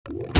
Good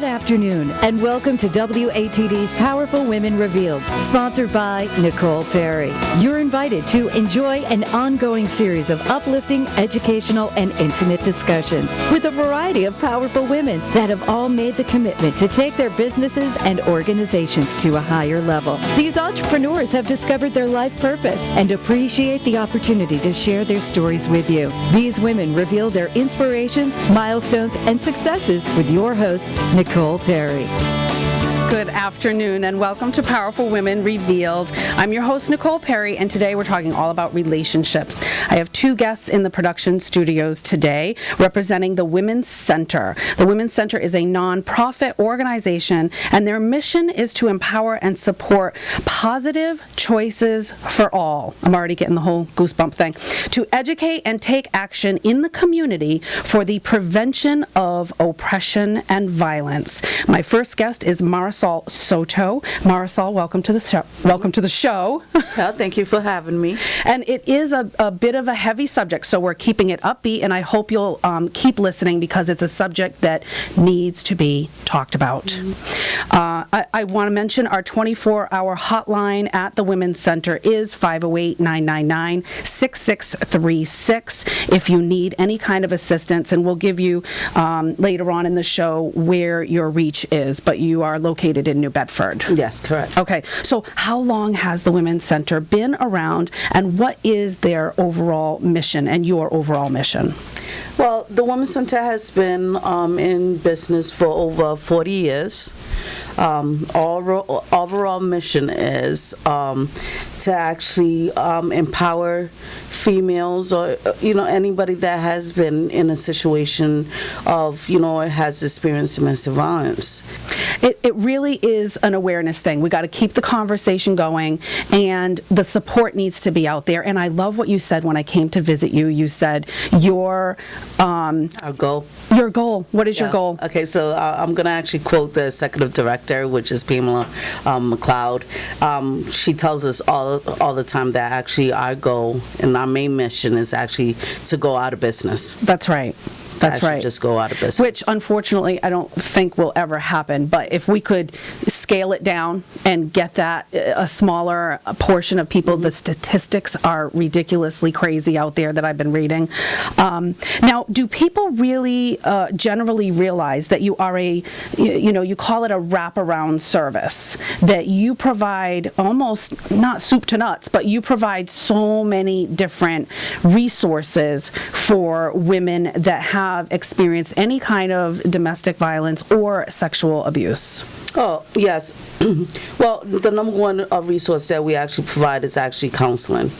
afternoon, and welcome to WATD's Powerful Women Revealed, sponsored by Nicole Perry. You're invited to enjoy an ongoing series of uplifting, educational, and intimate discussions with a variety of powerful women that have all made the commitment to take their businesses and organizations to a higher level. These entrepreneurs have discovered their life purpose and appreciate the opportunity to share their stories with you. These women reveal their inspirations, milestones, and successes with your host, Nicole Perry. Good afternoon and welcome to Powerful Women Revealed. I'm your host, Nicole Perry, and today we're talking all about relationships. I have two guests in the production studios today representing the Women's Center. The Women's Center is a nonprofit organization, and their mission is to empower and support positive choices for all. I'm already getting the whole goosebump thing. To educate and take action in the community for the prevention of oppression and violence. My first guest is Marisol Soto. Marisol, welcome to the show. Welcome to the show. Well, thank you for having me. And it is a bit of a heavy subject, so we're keeping it upbeat, and I hope you'll keep listening because it's a subject that needs to be talked about. Mm-hmm. I want to mention our 24-hour hotline at the Women's Center is 508-999-6636 if you need any kind of assistance, and we'll give you later on in the show where your reach is, but you are located in New Bedford. Yes, correct. Okay, so how long has the Women's Center been around, and what is their overall mission and your overall mission? Well, the Women's Center has been in business for over 40 years. Overall mission is to actually empower females or anybody that has been in a situation of has experienced domestic violence. It really is an awareness thing. We got to keep the conversation going, and the support needs to be out there. And I love what you said when I came to visit you. You said our goal. Your goal. What is your goal? Okay, so I'm going to actually quote the executive director, which is Pamela McLeod. She tells us all the time that actually our goal and our main mission is actually to go out of business. That's right. That's right. Just go out of business. Which, unfortunately, I don't think will ever happen. But if we could scale it down and get that a smaller portion of people, the statistics are ridiculously crazy out there that I've been reading. Now, do people really generally realize that you are you call it a wraparound service, that you provide almost not soup to nuts, but you provide so many different resources for women that have experienced any kind of domestic violence or sexual abuse? Oh, yes. Well, the number one resource that we actually provide is actually counseling,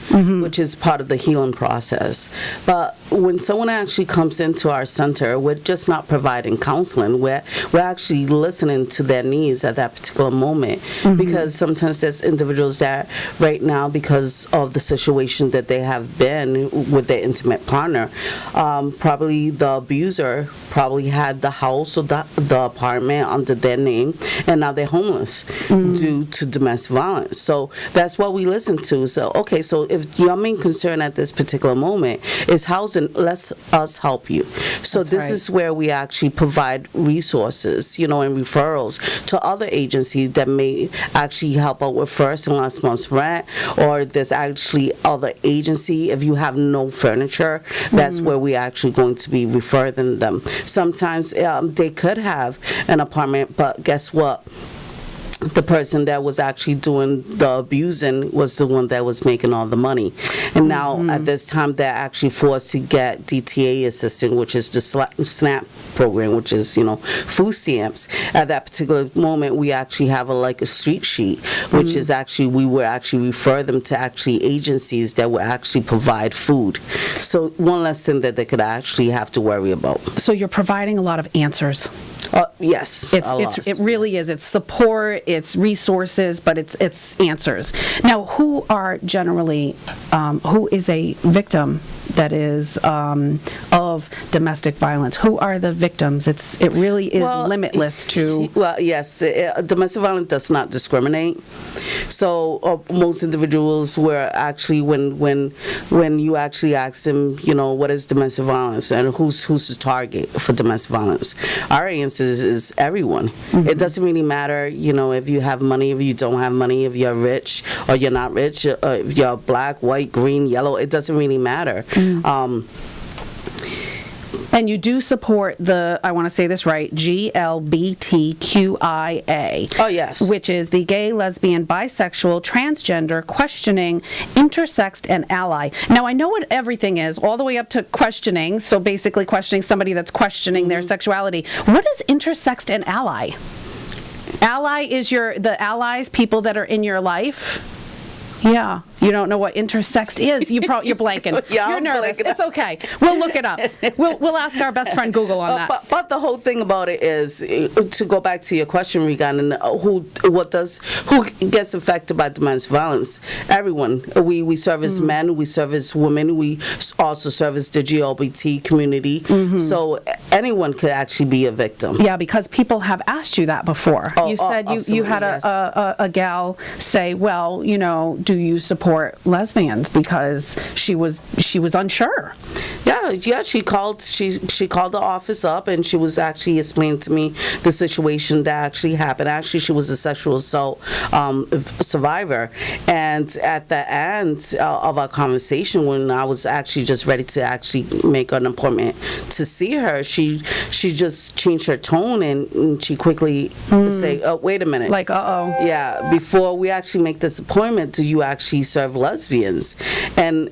which is part of the healing process. But when someone actually comes into our center, we're just not providing counseling. We're actually listening to their needs at that particular moment, because sometimes there's individuals that right now, because of the situation that they have been with their intimate partner, probably the abuser probably had the house or the apartment under their name, and now they're homeless due to domestic violence. So that's what we listen to. So, okay, so if your main concern at this particular moment is housing, let us help you. So this is where we actually provide resources, and referrals to other agencies that may actually help out with first and last month's rent, or there's actually other agency. If you have no furniture, that's where we actually going to be referring them. Sometimes they could have an apartment, but guess what? The person that was actually doing the abusing was the one that was making all the money. And now at this time, they're actually forced to get DTA assistance, which is the SNAP program, which is, food stamps. At that particular moment, we actually have a street sheet, which is actually, we will actually refer them to actually agencies that will actually provide food. So one less thing that they could actually have to worry about. So you're providing a lot of answers. Yes. It really is. It's support, it's resources, but it's answers. Now, who are generally, who is a victim that is of domestic violence? Who are the victims? It really is limitless to. Well, yes, domestic violence does not discriminate. So most individuals were actually when you actually ask them, what is domestic violence and who's the target for domestic violence, our answer is everyone. Mm-hmm. It doesn't really matter, if you have money, if you don't have money, if you're rich or you're not rich, if you're black, white, green, yellow. It doesn't really matter. Mm-hmm. And you do support I want to say this right, GLBTQIA. Oh, yes. Which is the gay, lesbian, bisexual, transgender, questioning, intersexed, and ally. Now, I know what everything is, all the way up to questioning, so basically questioning somebody that's questioning their sexuality. What is intersexed and ally? Ally is the allies, people that are in your life. Yeah, you don't know what intersexed is. You're blanking. Yeah, you're I'm nervous. blanking. It's okay. We'll look it up. We'll ask our best friend Google on that. But the whole thing about it is, to go back to your question regarding who gets affected by domestic violence. Everyone. We service men. We service women. We also service the GLBT community. Mm-hmm. So anyone could actually be a victim. Yeah, because people have asked you that before. You said you had a gal say, well, do you support lesbians, because she was unsure. Yeah, she called the office up, and she was actually explaining to me the situation that actually happened. Actually, she was a sexual assault survivor, and at the end of our conversation, when I was actually just ready to actually make an appointment to see her, she just changed her tone, and she quickly say, oh, wait a minute, like, yeah, before we actually make this appointment, do you actually serve lesbians? And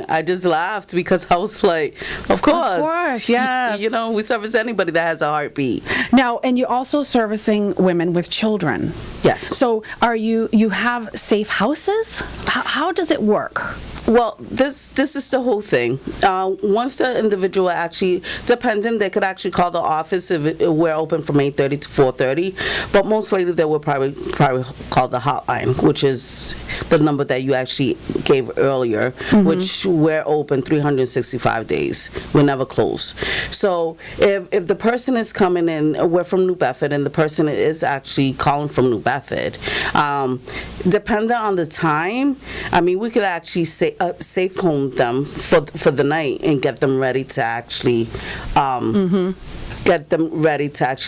I just laughed, because I was like, of course, yes. We service anybody that has a heartbeat. Now, and you're also servicing women with children. Yes. So you have safe houses? How does it work? Well, this is the whole thing. Once the individual actually, depending, they could actually call the office if we're open from 8:30 to 4:30. But most likely they will probably call the hotline, which is the number that you actually gave earlier, which we're open 365 days. We're never closed. So if the person is coming in, we're from New Bedford, and the person is actually calling from New Bedford, depending on the time, we could actually safe home them for the night and get them ready to actually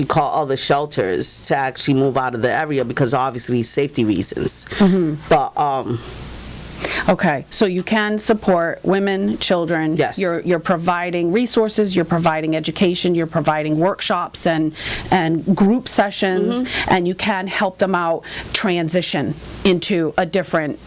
call all the shelters to actually move out of the area, because obviously safety reasons. But okay, so you can support women, children. Yes. You're providing resources, you're providing education, you're providing workshops and group sessions, and you can help them out transition into a different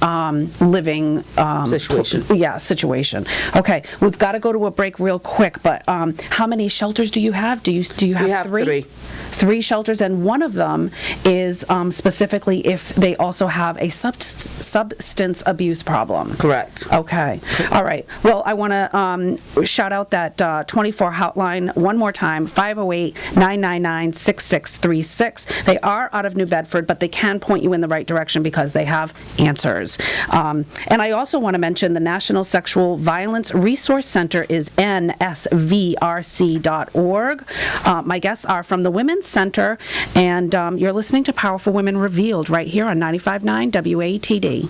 living situation. Okay, we've got to go to a break real quick, but how many shelters do you have? Do you have, we have three? 3 shelters, and one of them is specifically if they also have a substance abuse problem. Correct. Okay. All right. Well, I want to shout out that 24 hotline one more time, 508-999-6636. They are out of New Bedford, but they can point you in the right direction because they have answers. And I also want to mention the National Sexual Violence Resource Center is nsvrc.org. My guests are from the Women's Center, and you're listening to Powerful Women Revealed right here on 95.9 WATD.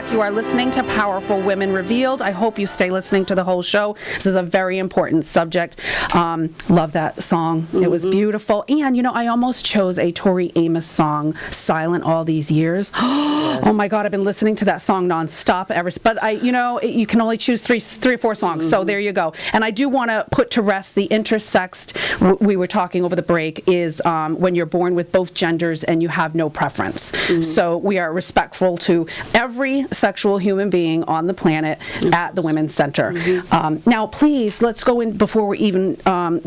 back. You are listening to Powerful Women Revealed. I hope you stay listening to the whole show. This is a very important subject. Love that song. It was beautiful. And, you know, I almost chose a Tori Amos song, Silent All These Years. Yes. Oh, my God. I've been listening to that song nonstop ever. But, you can only choose three or four songs. So there you go. And I do want to put to rest the intersexed, we were talking over the break, is when you're born with both genders and you have no preference. So we are respectful to every sexual human being on the planet at the Women's Center. Now, please, let's go in before we even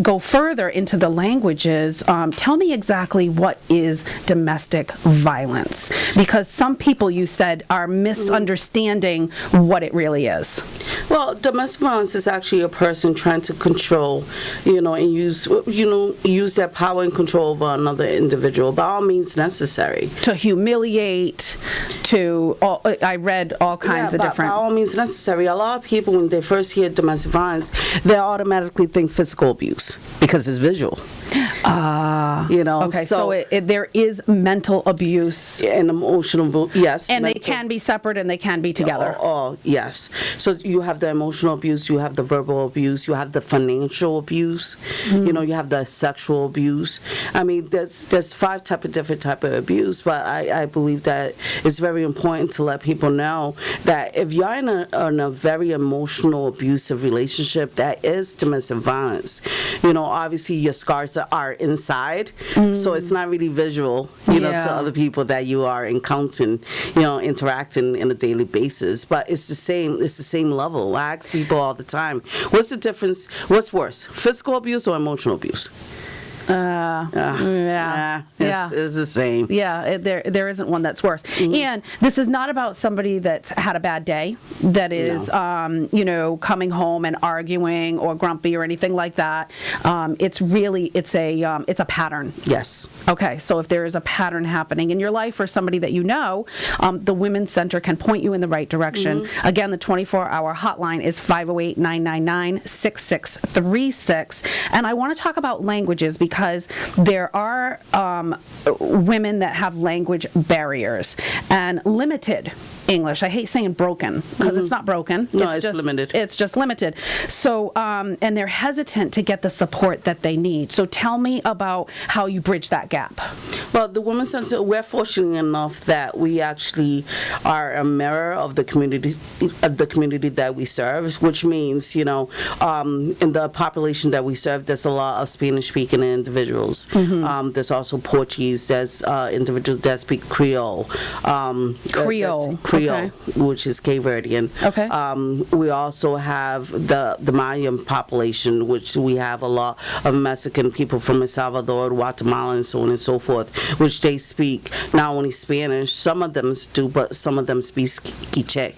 go further into the languages. Tell me exactly what is domestic violence, because some people, you said, are misunderstanding what it really is. Well, domestic violence is actually a person trying to control, and use their power and control over another individual by all means necessary. To humiliate, I read all kinds of different. By all means necessary. A lot of people, when they first hear domestic violence, they automatically think physical abuse because it's visual. Okay, so there is mental abuse and emotional, yes, and they can be separate and they can be together. Yes. So you have the emotional abuse, you have the verbal abuse, you have the financial abuse, you have the sexual abuse. I mean, there's 5 different type of abuse, but I believe that it's very important to let people know that if you're in a very emotional, abusive relationship, that is domestic violence. Obviously your scars are inside, so it's not really visual, to other people that you are encountering, interacting on a daily basis. But it's the same level. I ask people all the time, what's the difference? What's worse, physical abuse or emotional abuse? It's the same. Yeah, there isn't one that's worse. And this is not about somebody that's had a bad day, that is, coming home and arguing or grumpy or anything like that. It's a pattern. Yes. Okay, so if there is a pattern happening in your life or somebody that the Women's Center can point you in the right direction. Again, the 24-hour hotline is 508-999-6636. And I want to talk about languages because there are women that have language barriers and limited English. I hate saying broken because it's not broken. No, it's just limited. It's just limited. So, and they're hesitant to get the support that they need. So tell me about how you bridge that gap. Well, the Women's Center, we're fortunate enough that we actually are a mirror of the community that we serve, which means, in the population that we serve, there's a lot of Spanish-speaking individuals. There's also Portuguese. There's individuals that speak Creole. Creole, okay. Which is Cape Verdean. Okay. We also have the Mayan population, which we have a lot of Mexican people from El Salvador, Guatemala, and so on and so forth, which they speak not only Spanish, some of them do, but some of them speak Quiche.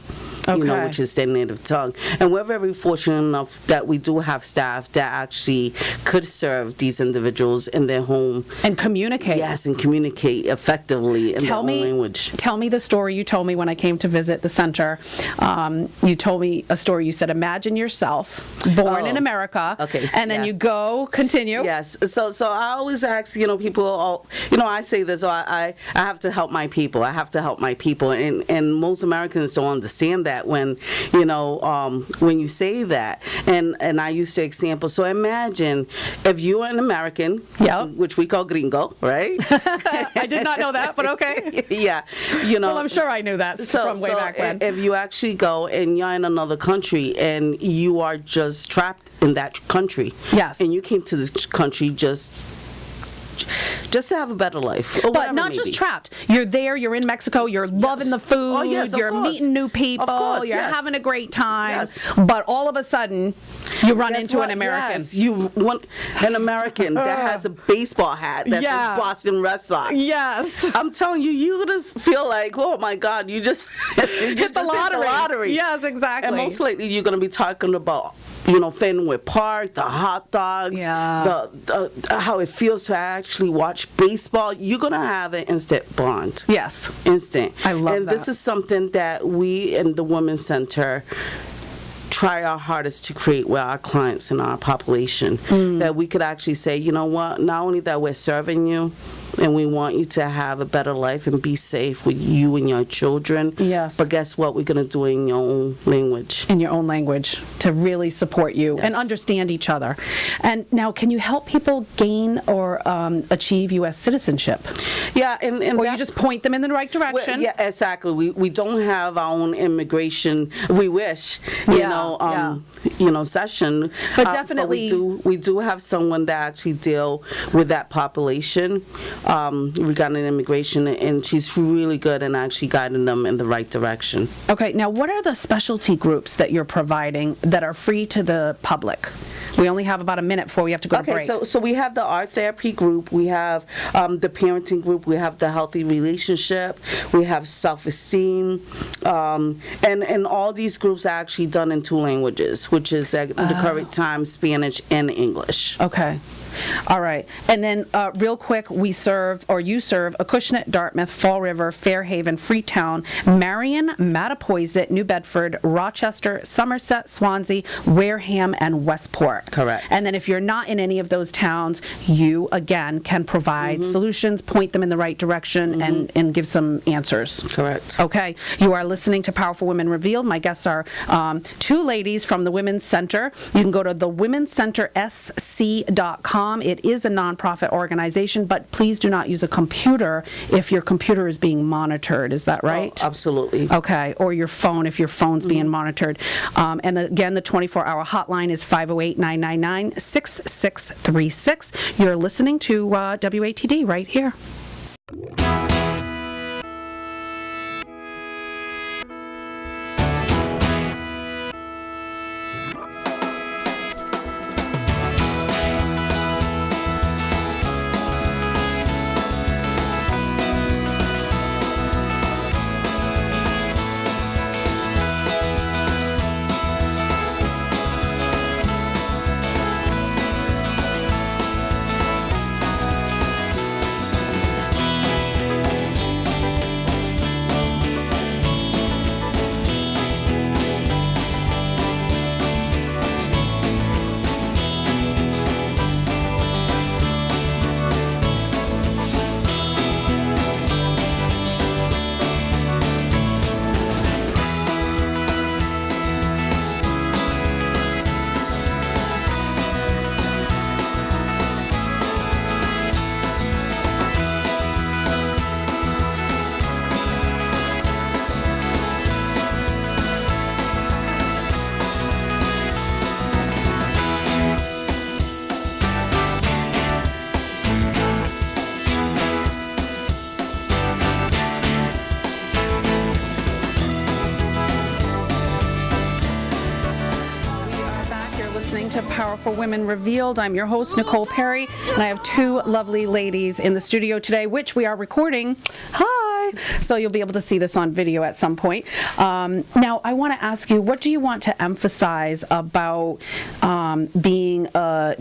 Which is their native tongue. And we're very fortunate enough that we do have staff that actually could serve these individuals in their home. And communicate. Yes, and communicate effectively in their own language. Tell me the story you told me when I came to visit the center. You told me a story. You said, imagine yourself born in America. Okay. And then you go, continue. Yes. So I always ask, people, I say this, I have to help my people. I have to help my people. And most Americans don't understand that when you say that, and I use the example. So imagine if you're an American, which we call gringo, right? I did not know that, but okay. Yeah, Well, I'm sure I knew that from way back when. If you actually go and you're in another country and you are just trapped in that country, yes, and you came to this country just to have a better life. But not just trapped. You're there, you're in Mexico, you're loving the food, you're meeting new people, you're having a great time, but all of a sudden, you run into an American. Yes, you want an American that has a baseball hat that says Boston Red Sox. Yes. I'm telling you, you're going to feel like, oh my God, you just hit the lottery. Yes, exactly. And most likely, you're going to be talking about Fenway Park, the hot dogs, the how it feels to actually watch baseball. You're going to have an instant bond. Yes. Instant. I love that. And this is something that we in the Women's Center try our hardest to create with our clients and our population, that we could actually say, you know what, not only that we're serving you, and we want you to have a better life and be safe with you and your children. Yes. But guess what? We're going to do it in your own language. In your own language, to really support you and understand each other. And now, can you help people gain or achieve U.S. citizenship? Yeah, and or you just point them in the right direction? Yeah, exactly. We don't have our own immigration. We wish, session. But definitely, we do have someone that actually deal with that population regarding immigration, and she's really good in actually guiding them in the right direction. Okay, now what are the specialty groups that you're providing that are free to the public? We only have about a minute before we have to go to break. Okay, so we have the art therapy group, we have the parenting group, we have the healthy relationship, we have self-esteem, and all these groups are actually done in 2 languages, which is at the current time Spanish and English. Okay. All right. And then real quick, you serve Acushnet, Dartmouth, Fall River, Fairhaven, Freetown, Marion, Mattapoisett, New Bedford, Rochester, Somerset, Swansea, Wareham, and Westport. Correct. And then if you're not in any of those towns, you, again, can provide solutions, point them in the right direction, and give some answers. Correct. Okay. You are listening to Powerful Women Revealed. My guests are 2 ladies from the Women's Center. You can go to thewomencentersc.com. It is a nonprofit organization, but please do not use a computer if your computer is being monitored. Is that right? Oh, absolutely. Okay, or your phone if your phone's being monitored. And again, the 24-hour hotline is 508-999-6636. You're listening to WATD right here. To Powerful Women Revealed. I'm your host, Nicole Perry, and I have 2 lovely ladies in the studio today, which we are recording. Hi! So you'll be able to see this on video at some point. Now, I want to ask you, what do you want to emphasize about being a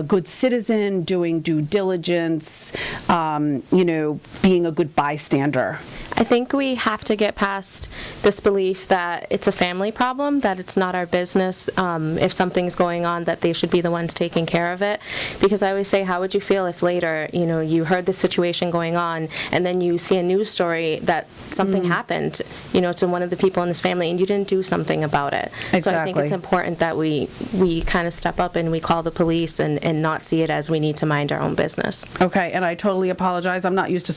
good citizen, doing due diligence, being a good bystander? I think we have to get past this belief that it's a family problem, that it's not our business. If something's going on, that they should be the ones taking care of it. Because I always say, how would you feel if later, you heard this situation going on, and then you see a news story that something happened, to one of the people in this family, and you didn't do something about it. Exactly. So I think it's important that we kind of step up and we call the police and not see it as we need to mind our own business. Okay, and I totally apologize. I'm not used to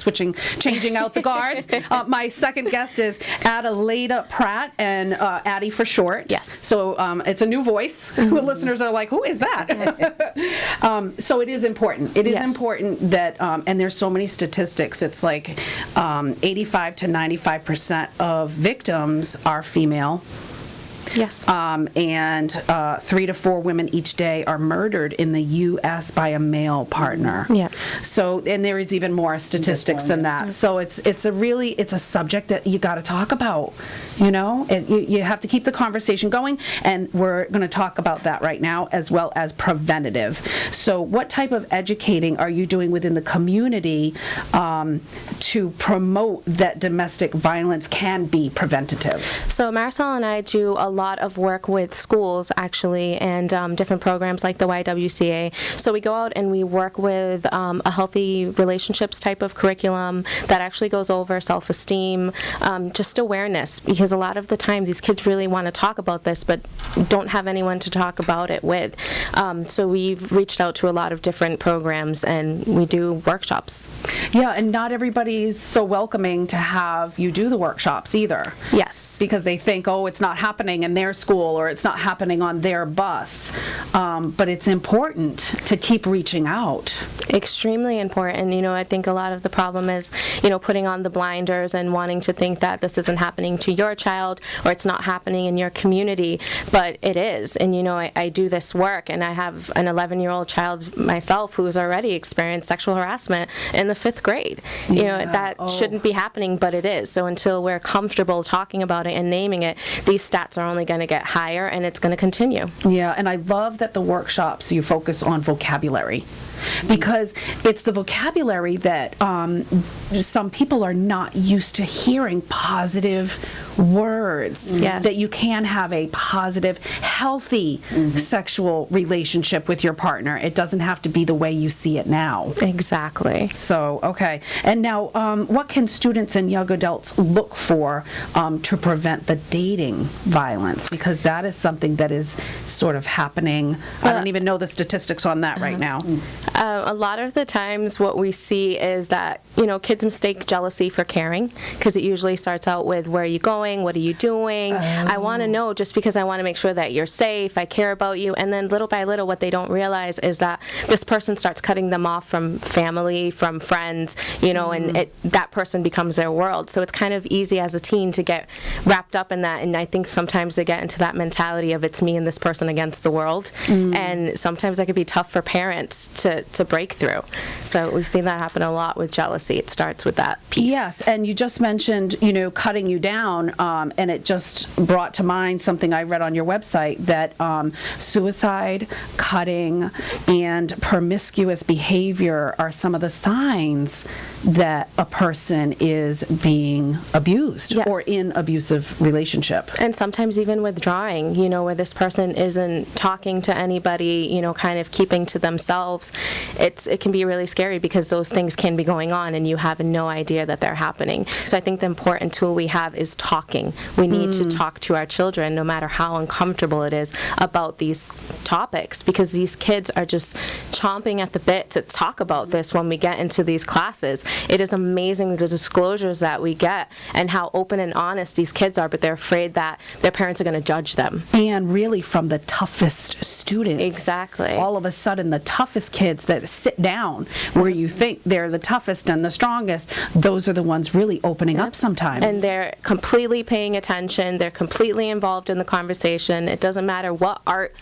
changing out the guards. My second guest is Adelaida Pratt, and Addie for short. Yes. So it's a new voice. The listeners are like, who is that? So it is important. It is important that, and there's so many statistics. It's like 85 to 95% of victims are female. Yes. And 3 to 4 women each day are murdered in the U.S. by a male partner. Yeah. So, and there is even more statistics than that. So it's a subject that you got to talk about, and you have to keep the conversation going, and we're going to talk about that right now, as well as preventative. So what type of educating are you doing within the community to promote that domestic violence can be preventative? So Marisol and I do a lot of work with schools, actually, and different programs like the YWCA. So we go out and we work with a healthy relationships type of curriculum that actually goes over self-esteem, just awareness, because a lot of the time these kids really want to talk about this but don't have anyone to talk about it with. So we've reached out to a lot of different programs and we do workshops. Yeah, and not everybody's so welcoming to have you do the workshops either. Yes. Because they think, oh, it's not happening in their school or it's not happening on their bus. But it's important to keep reaching out. Extremely important. You know, I think a lot of the problem is, you know, putting on the blinders and wanting to think that this isn't happening to your child or it's not happening in your community, but it is. And, you know, I do this work and I have an 11-year-old child myself who's already experienced sexual harassment in the 5th grade. You know, that shouldn't be happening, but it is. So until we're comfortable talking about it and naming it, these stats are only going to get higher and it's going to continue. Yeah, and I love that the workshops you focus on vocabulary, because it's the vocabulary that some people are not used to hearing positive words. Yes. That you can have a positive, healthy sexual relationship with your partner. It doesn't have to be the way you see it now. Exactly. So, okay. And now, what can students and young adults look for to prevent the dating violence? Because that is something that is sort of happening. I don't even know the statistics on that right now. A lot of the times what we see is that, you know, kids mistake jealousy for caring, because it usually starts out with, where are you going? What are you doing? I want to know just because I want to make sure that you're safe, I care about you. And then little by little, what they don't realize is that this person starts cutting them off from family, from friends, you know, and that person becomes their world. So it's kind of easy as a teen to get wrapped up in that. And I think sometimes they get into that mentality of it's me and this person against the world. And sometimes that could be tough for parents to break through. So we've seen that happen a lot with jealousy. It starts with that piece. Yes, and you just mentioned, you know, cutting you down, and it just brought to mind something I read on your website, that suicide, cutting, and promiscuous behavior are some of the signs that a person is being abused. Yes. Or in abusive relationship. And sometimes even withdrawing, you know, where this person isn't talking to anybody, you know, kind of keeping to themselves. It can be really scary because those things can be going on and you have no idea that they're happening. So I think the important tool we have is talking. We need to talk to our children, no matter how uncomfortable it is, about these topics, because these kids are just chomping at the bit to talk about this when we get into these classes. It is amazing the disclosures that we get and how open and honest these kids are, but they're afraid that their parents are going to judge them. And really from the toughest students. Exactly. All of a sudden, the toughest kids that sit down, where you think they're the toughest and the strongest, those are the ones really opening up sometimes. And they're completely paying attention. They're completely involved in the conversation. It doesn't matter what art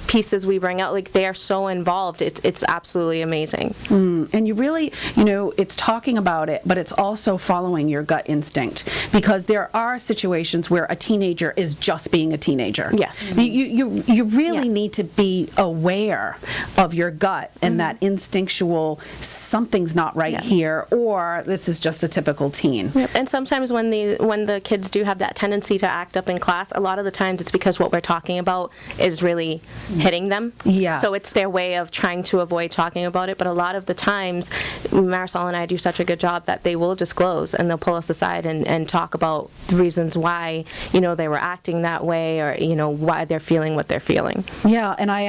pieces we bring out. Like, they are so involved. It's absolutely amazing. And you really, you know, it's talking about it, but it's also following your gut instinct, because there are situations where a teenager is just being a teenager. Yes. You really need to be aware of your gut and that instinctual something's not right here, or this is just a typical teen. Yep. And sometimes when the kids do have that tendency to act up in class, a lot of the times it's because what we're talking about is really hitting them. Yes. So it's their way of trying to avoid talking about it. But a lot of the times, Marisol and I do such a good job that they will disclose and they'll pull us aside and talk about the reasons why, you know, they were acting that way, or, you know, why they're feeling what they're feeling. Yeah, and I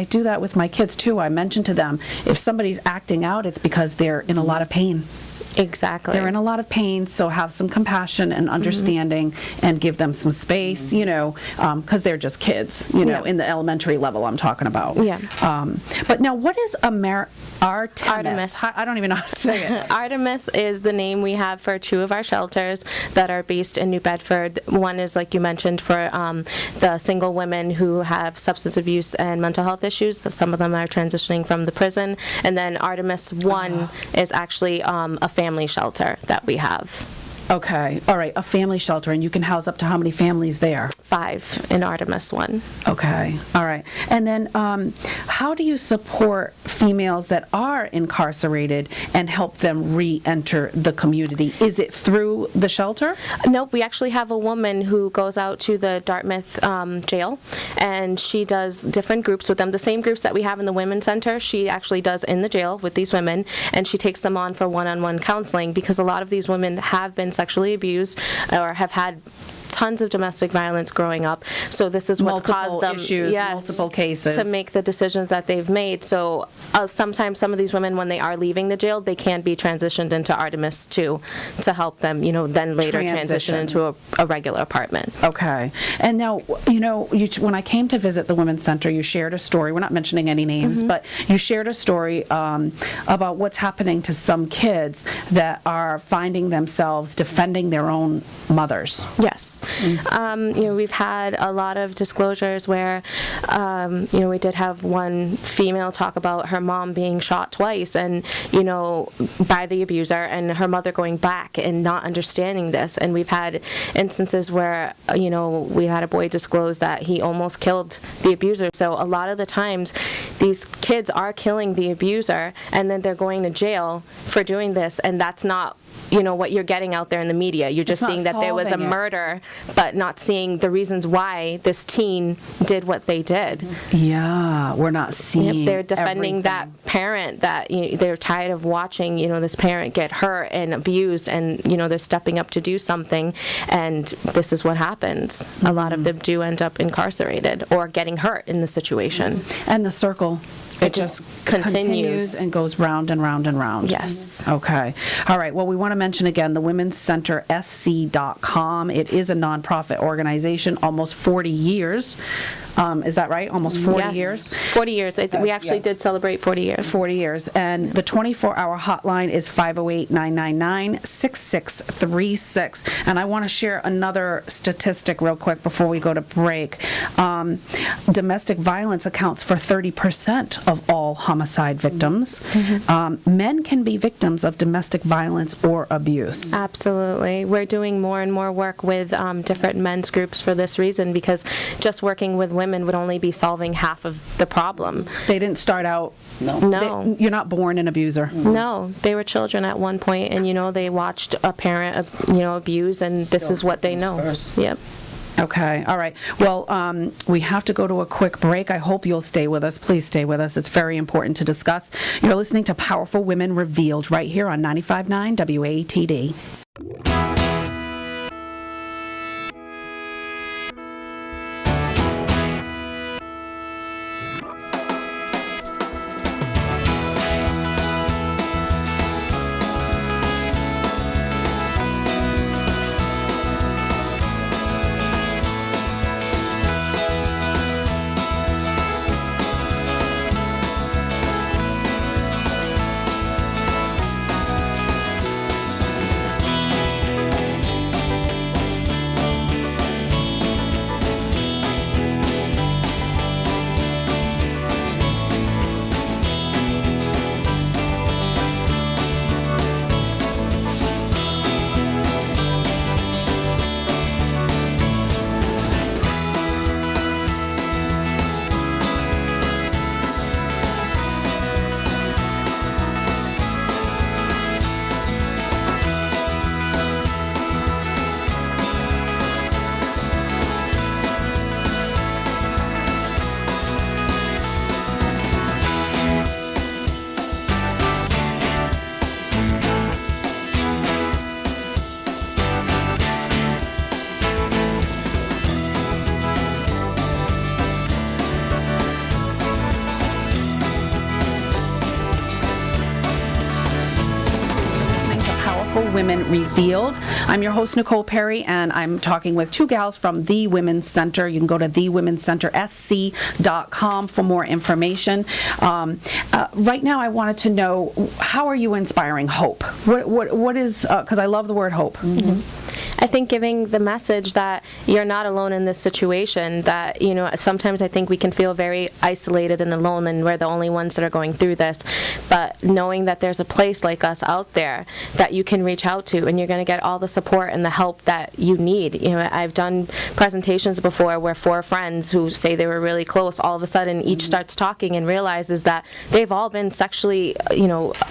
do that with my kids too. I mention to them, if somebody's acting out, it's because they're in a lot of pain. Exactly. They're in a lot of pain, so have some compassion and understanding and give them some space, you know, because they're just kids, you know, in the elementary level I'm talking about. Yeah. But now, what is Artemis? Artemis. I don't even know how to say it. Artemis is the name we have for two of our shelters that are based in New Bedford. One is, like you mentioned, for the single women who have substance abuse and mental health issues. So some of them are transitioning from the prison. And then Artemis 1 is actually a family shelter that we have. Okay. All right. A family shelter, and you can house up to how many families there? 5 in Artemis 1. Okay. All right. And then how do you support females that are incarcerated and help them re-enter the community? Is it through the shelter? Nope, we actually have a woman who goes out to the Dartmouth jail, and she does different groups with them. The same groups that we have in the Women's Center, she actually does in the jail with these women, and she takes them on for one-on-one counseling, because a lot of these women have been sexually abused or have had tons of domestic violence growing up. So this is what's caused them multiple cases to make the decisions that they've made. So sometimes some of these women, when they are leaving the jail, they can be transitioned into Artemis too, to help them, then later transition into a regular apartment. Okay. And now, when I came to visit the Women's Center, you shared a story. We're not mentioning any names, but you shared a story about what's happening to some kids that are finding themselves defending their own mothers. Yes. We've had a lot of disclosures where, we did have one female talk about her mom being shot twice and, by the abuser, and her mother going back and not understanding this. And we've had instances where, we had a boy disclose that he almost killed the abuser. So a lot of the times these kids are killing the abuser, and then they're going to jail for doing this, and that's not what you're getting out there in the media. You're just seeing that there was a murder, but not seeing the reasons why this teen did what they did. Yeah, we're not seeing They're defending that parent that they're tired of watching, this parent get hurt and abused, and, they're stepping up to do something, and this is what happens. A lot of them do end up incarcerated or getting hurt in the situation. And the circle. It just continues and goes round and round and round. Yes. Okay. All right. Well, we want to mention again the Women's Center SC.com. It is a nonprofit organization, almost 40 years. Is that right? Almost 40 years? 40 years. We actually did celebrate 40 years. 40 years. And the 24-hour hotline is 508-999-6636. And I want to share another statistic real quick before we go to break. Domestic violence accounts for 30% of all homicide victims. Men can be victims of domestic violence or abuse. Absolutely. We're doing more and more work with different men's groups for this reason, because just working with women would only be solving half of the problem. They didn't start out. No. You're not born an abuser. No. They were children at one point, and, they watched a parent, abuse, and this is what they know. Yep. Okay. All right. Well, we have to go to a quick break. I hope you'll stay with us. Please stay with us. It's very important to discuss. You're listening to Powerful Women Revealed right here on 95.9 WATD. Women Revealed. I'm your host, Nicole Perry, and I'm talking with two gals from the Women's Center. You can go to thewomencentersc.com for more information. Right now, I wanted to know, how are you inspiring hope? What is, because I love the word hope. I think giving the message that you're not alone in this situation, that, sometimes I think we can feel very isolated and alone and we're the only ones that are going through this, but knowing that there's a place like us out there that you can reach out to and you're going to get all the support and the help that you need. I've done presentations before where 4 friends who say they were really close, all of a sudden each starts talking and realizes that they've all been sexually,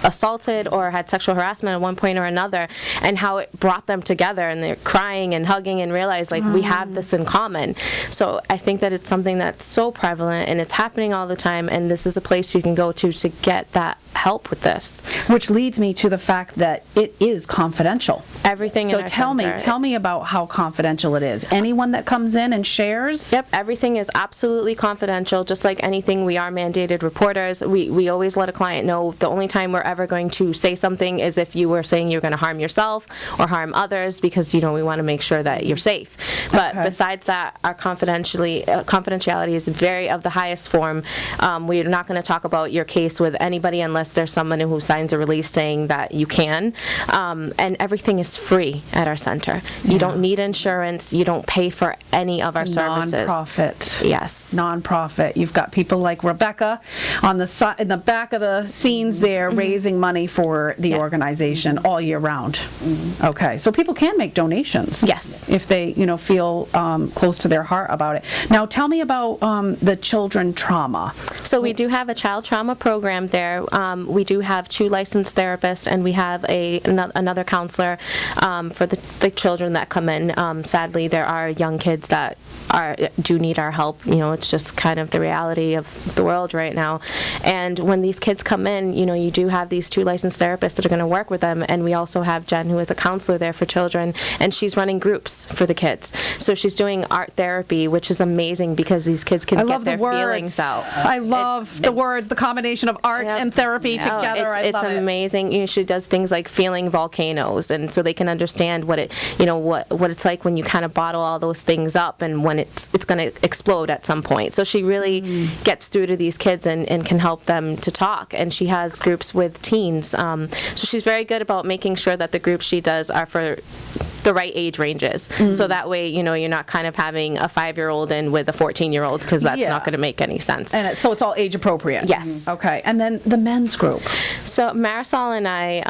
assaulted or had sexual harassment at one point or another, and how it brought them together, and they're crying and hugging and realize we have this in common. So I think that it's something that's so prevalent and it's happening all the time, and this is a place you can go to get that help with this. Which leads me to the fact that it is confidential. Everything in our center. Tell me about how confidential it is. Anyone that comes in and shares? Yep, everything is absolutely confidential. Just like anything, we are mandated reporters. We always let a client know the only time we're ever going to say something is if you were saying you're going to harm yourself or harm others, because we want to make sure that you're safe. But besides that, our confidentiality is very of the highest form. We're not going to talk about your case with anybody unless there's someone who signs a release saying that you can. And everything is free at our center. You don't need insurance. You don't pay for any of our services. Non-profit. Yes. Non-profit. You've got people like Rebecca on the side, in the back of the scenes there, raising money for the organization all year round. Okay, so people can make donations. Yes. If they, feel close to their heart about it. Now, tell me about the children trauma. So we do have a child trauma program there. We do have 2 licensed therapists, and we have another counselor for the children that come in. Sadly, there are young kids that do need our help. It's just kind of the reality of the world right now. And when these kids come in, you do have these 2 licensed therapists that are going to work with them, and we also have Jen, who is a counselor there for children, and she's running groups for the kids. So she's doing art therapy, which is amazing because these kids can get their feelings out. I love the words, the combination of art and therapy together. It's amazing. She does things like feeling volcanoes, and so they can understand what it's like when you kind of bottle all those things up and when it's going to explode at some point. So she really gets through to these kids and can help them to talk. And she has groups with teens. So she's very good about making sure that the groups she does are for the right age ranges. So that way, you're not kind of having a 5-year-old in with a 14-year-old, because that's not going to make any sense. And so it's all age appropriate. Yes. Okay. And then the men's group. So Marisol and I,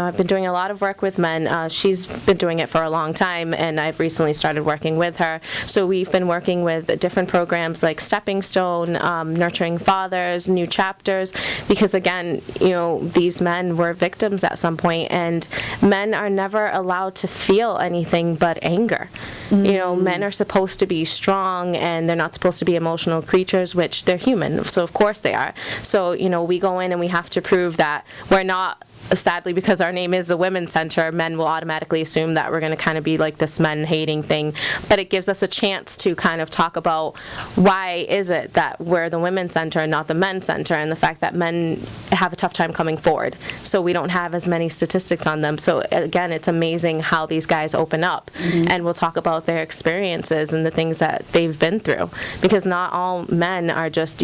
I've been doing a lot of work with men. She's been doing it for a long time, and I've recently started working with her. So we've been working with different programs like Stepping Stone, Nurturing Fathers, New Chapters, because again, these men were victims at some point, and men are never allowed to feel anything but anger. Men are supposed to be strong, and they're not supposed to be emotional creatures, which they're human, so of course they are. So, we go in and we have to prove that we're not, sadly, because our name is the Women's Center, men will automatically assume that we're going to kind of be like this men-hating thing. But it gives us a chance to kind of talk about why is it that we're the Women's Center and not the Men's Center, and the fact that men have a tough time coming forward. So we don't have as many statistics on them. So again, it's amazing how these guys open up, and we'll talk about their experiences and the things that they've been through. Because not all men are just,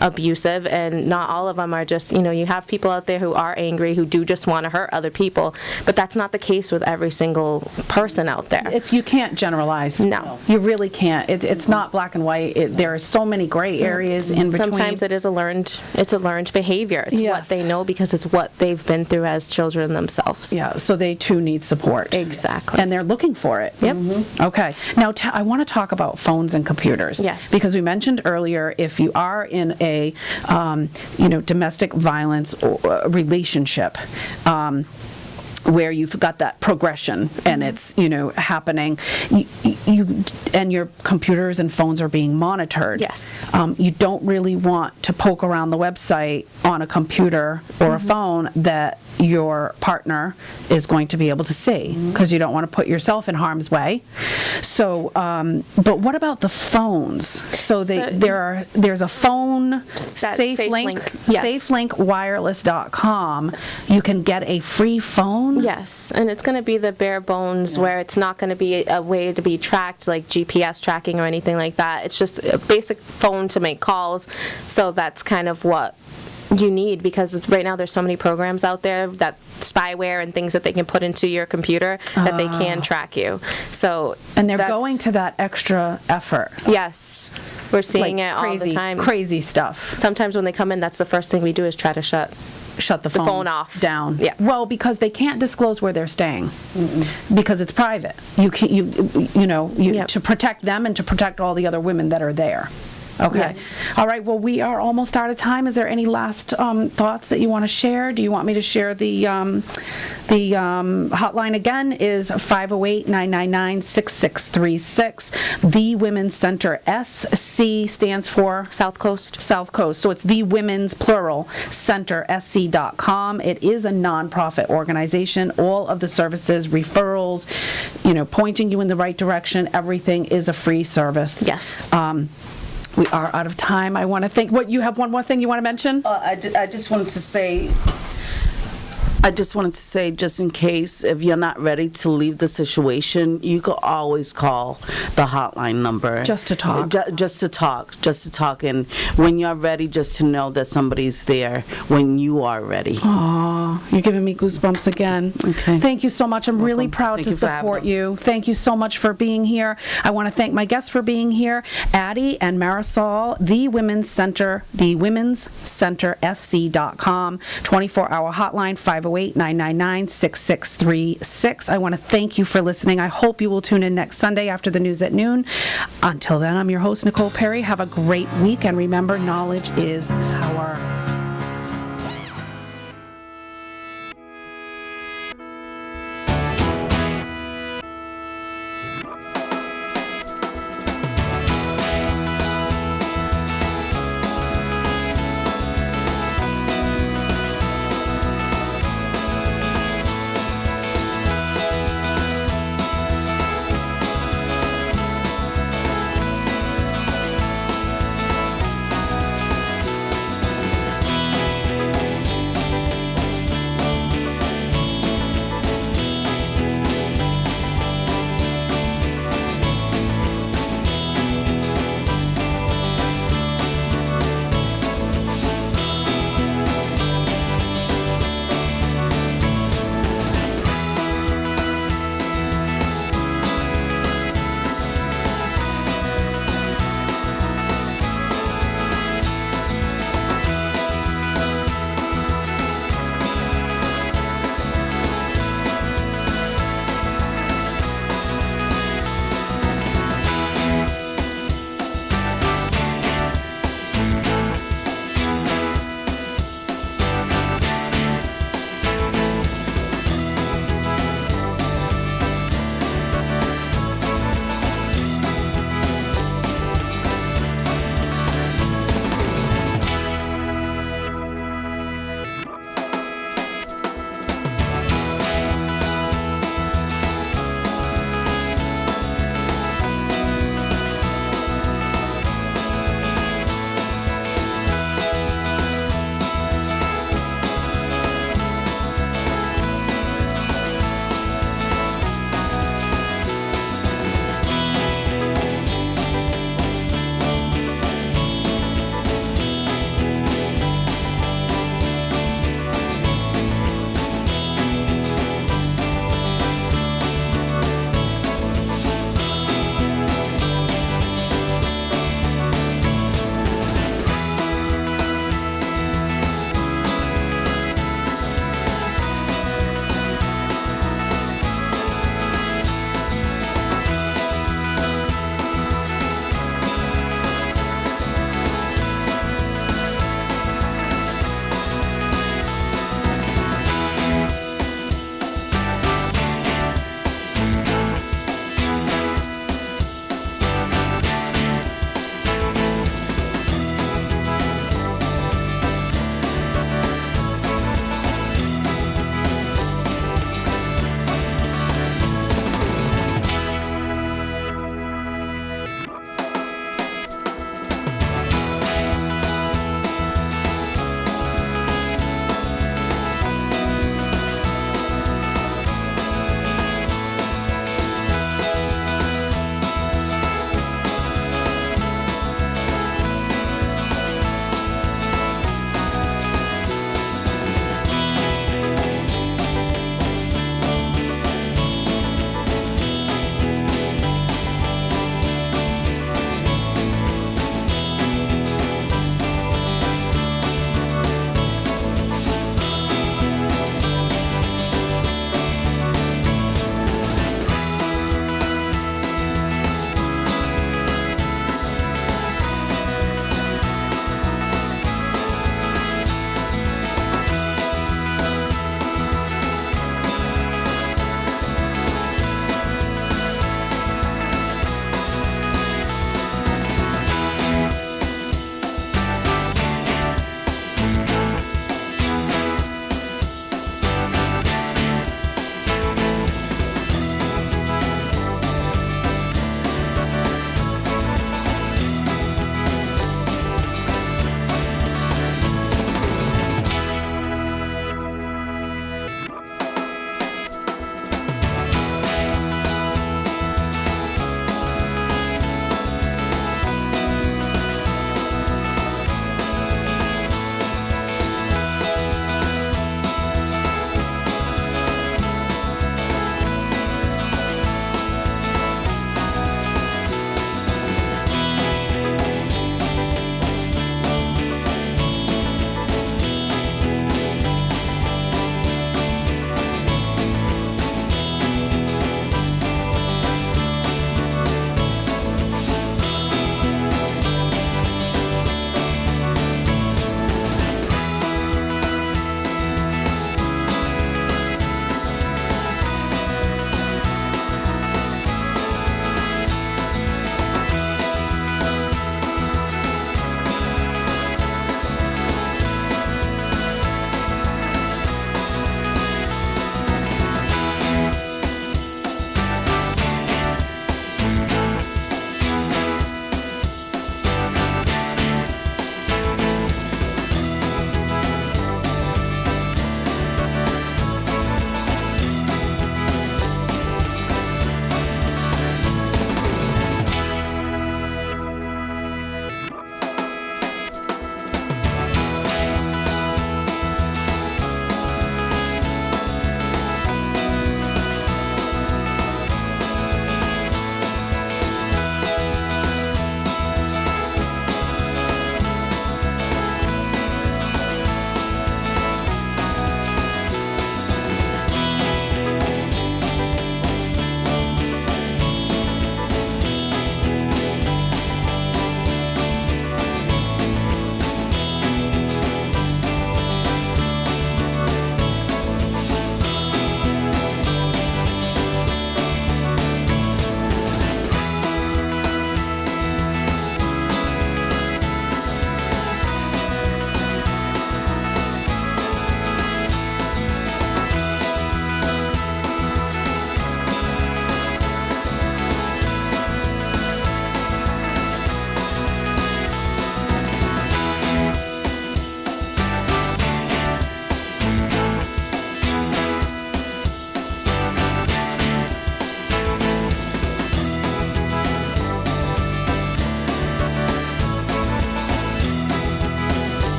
abusive, and not all of them are just, you have people out there who are angry, who do just want to hurt other people, but that's not the case with every single person out there. You can't generalize. No. You really can't. It's not black and white. There are so many gray areas in between. Sometimes it's a learned behavior. It's what they know because it's what they've been through as children themselves. Yeah, so they too need support. Exactly. And they're looking for it. Yep. Okay. Now I want to talk about phones and computers. Yes. Because we mentioned earlier, if you are in a domestic violence or relationship, where you've got that progression and it's happening, you and your computers and phones are being monitored. Yes. You don't really want to poke around the website on a computer or a phone that your partner is going to be able to see, because you don't want to put yourself in harm's way. So, but what about the phones? So there's a phone safe link. Yes. SafeLinkWireless.com. You can get a free phone. Yes, and it's going to be the bare bones where it's not going to be a way to be tracked like GPS tracking or anything like that. It's just a basic phone to make calls. So that's kind of what you need, because right now there's so many programs out there, that spyware and things that they can put into your computer that they can track you. So And they're that's- going to that extra effort. Yes, we're seeing Like it all the time. Crazy stuff. Sometimes when they come in, that's the first thing we do is try to shut Shut the phone off. down. Yeah. Well, because they can't disclose where they're staying because it's private. You can Yep. to protect them and to protect all the other women that are there. Okay. Yes. All right. Well, we are almost out of time. Is there any last thoughts that you want to share? Do you want me to share the hotline again? Is 508-999-6636. The Women's Center. SC stands for South Coast. South Coast. So it's the Women's plural Center SC.com. It is a nonprofit organization. All of the services, referrals, pointing you in the right direction, everything is a free service. Yes. We are out of time. I want to thank. What, you have one more thing you want to mention? I just wanted to say, just in case, if you're not ready to leave the situation, you could always call the hotline number. Just to talk. Just to talk. And when you're ready, just to know that somebody's there when you are ready. Aw, you're giving me goosebumps again. Okay. Thank you so much. I'm really Welcome. proud Thank to you for having support us. you. Thank you so much for being here. I want to thank my guests for being here, Addie and Marisol, the Women's Center, SC.com, 24-hour hotline, 508-999-6636. I want to thank you for listening. I hope you will tune in next Sunday after the news at noon. Until then, I'm your host, Nicole Perry. Have a great week, and remember, knowledge is power.